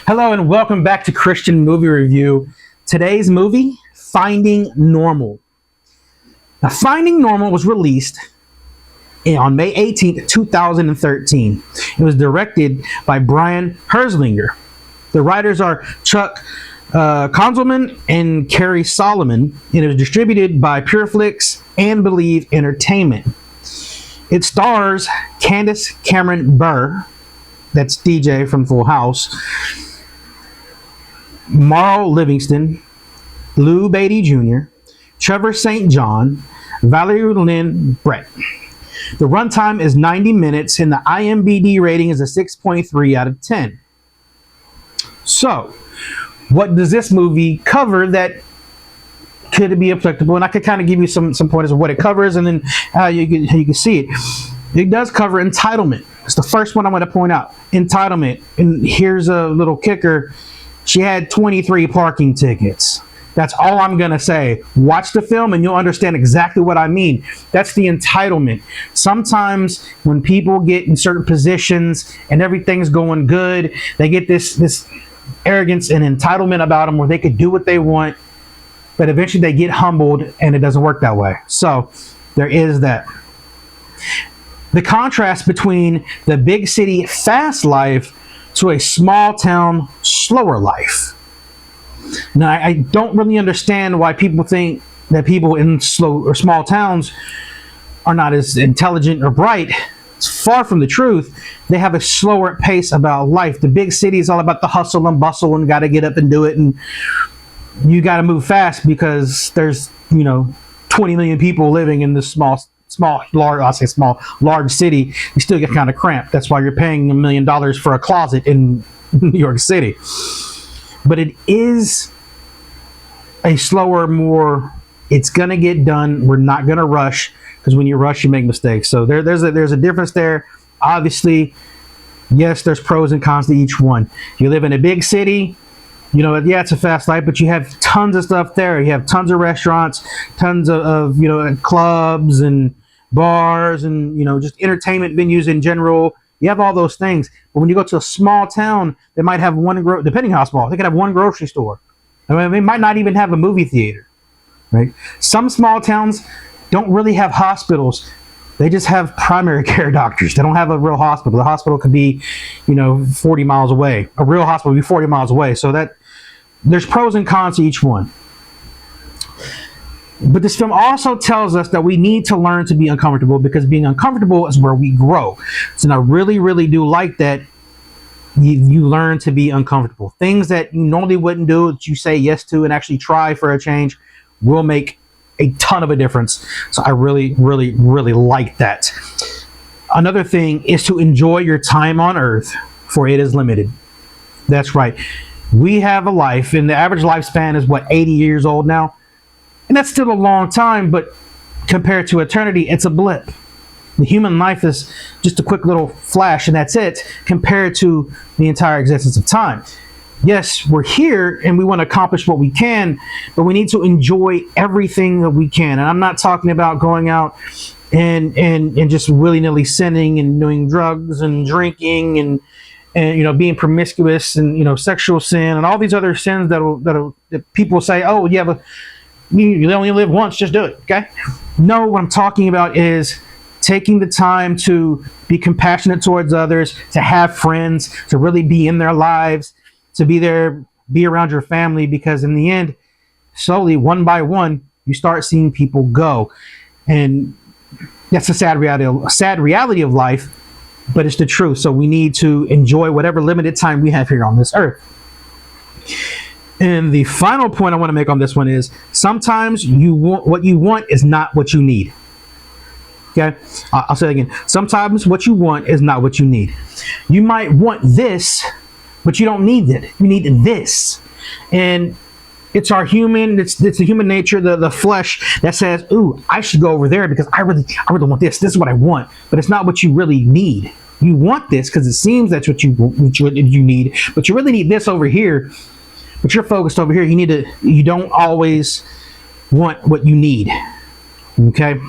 Hello and welcome back to Christian Movie Review. Today's movie, Finding Normal. Now, Finding Normal was released on May 18th, 2013. It was directed by Brian Herzlinger. The writers are Chuck Konzelman and Carrie Solomon, and it was distributed by Pureflix and Believe Entertainment. It stars Candace Cameron Bure, that's DJ from Full House, Marl Livingston, Lou Beatty Jr., Trevor St. John, Valerie Lynn Brett. The runtime is 90 minutes and the IMDb rating is a 6.3 out of 10. So, what does this movie cover that could be applicable? And I could kind of give you some pointers of what it covers and then how you can see it. It does cover entitlement. It's the first one I'm going to point out. Entitlement. And here's a little kicker. She had 23 parking tickets. That's all I'm going to say. Watch the film and you'll understand exactly what I mean. That's the entitlement. Sometimes when people get in certain positions and everything's going good, they get this arrogance and entitlement about them where they could do what they want, but eventually they get humbled and it doesn't work that way. So there is that. The contrast between the big city fast life to a small town slower life. Now, I don't really understand why people think that people in slow or small towns are not as intelligent or bright. It's far from the truth. They have a slower pace about life. The big city is all about the hustle and bustle and got to get up and do it, and you got to move fast because there's 20 million people living in this large city. You still get kind of cramped. That's why you're paying $1 million for a closet in New York City. But it is a slower, more, it's going to get done. We're not going to rush, because when you rush, you make mistakes. So there's a difference there. Obviously, yes, there's pros and cons to each one. You live in a big city, it's a fast life, but you have tons of stuff there. You have tons of restaurants, tons of clubs and bars and, just entertainment venues in general. You have all those things. But when you go to a small town, they might have depending how small, they could have one grocery store. I mean, they might not even have a movie theater, right? Some small towns don't really have hospitals. They just have primary care doctors. They don't have a real hospital. The hospital could be, 40 miles away. A real hospital would be 40 miles away. So that there's pros and cons to each one. But this film also tells us that we need to learn to be uncomfortable, because being uncomfortable is where we grow. So I really, really do like that you learn to be uncomfortable. Things that you normally wouldn't do, that you say yes to and actually try for a change, will make a ton of a difference. So I really, really, really like that. Another thing is to enjoy your time on earth, for it is limited. That's right. We have a life, and the average lifespan is 80 years old now? And that's still a long time, but compared to eternity, it's a blip. The human life is just a quick little flash, and that's it, compared to the entire existence of time. Yes, we're here and we want to accomplish what we can, but we need to enjoy everything that we can. And I'm not talking about going out and just willy-nilly sinning and doing drugs and drinking and being promiscuous and sexual sin and all these other sins that people say, oh, you only live once, just do it. Okay? No, what I'm talking about is taking the time to be compassionate towards others, to have friends, to really be in their lives, to be there, be around your family, because in the end, slowly, one by one, you start seeing people go. And that's a sad reality of life, but it's the truth. So we need to enjoy whatever limited time we have here on this earth. And the final point I want to make on this one is, sometimes what you want is not what you need. Okay? I'll say it again. Sometimes what you want is not what you need. You might want this, but you don't need it. You need this. And it's the human nature, the flesh that says, ooh, I should go over there because I really want this. This is what I want. But it's not what you really need. You want this because it seems that's what you need, but you really need this over here. But you're focused over here. You don't always want what you need. Okay?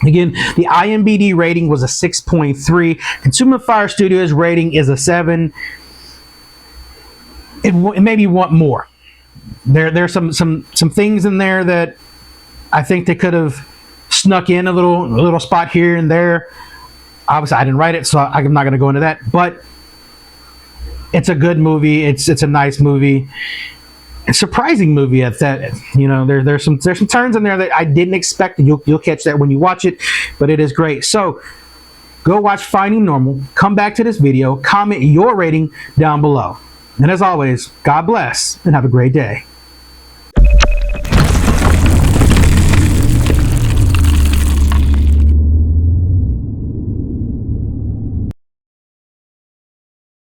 Again, the IMDb rating was a 6.3. Consumer Fire Studios rating is a 7. it made me want more. There's some things in there that I think they could have snuck in a little spot here and there. Obviously, I didn't write it, so I'm not going to go into that. But it's a good movie. It's a nice movie. A surprising movie at that. You know, there's some turns in there that I didn't expect. And you'll catch that when you watch it. But it is great. So go watch Finding Normal. Come back to this video. Comment your rating down below. And as always, God bless and have a great day.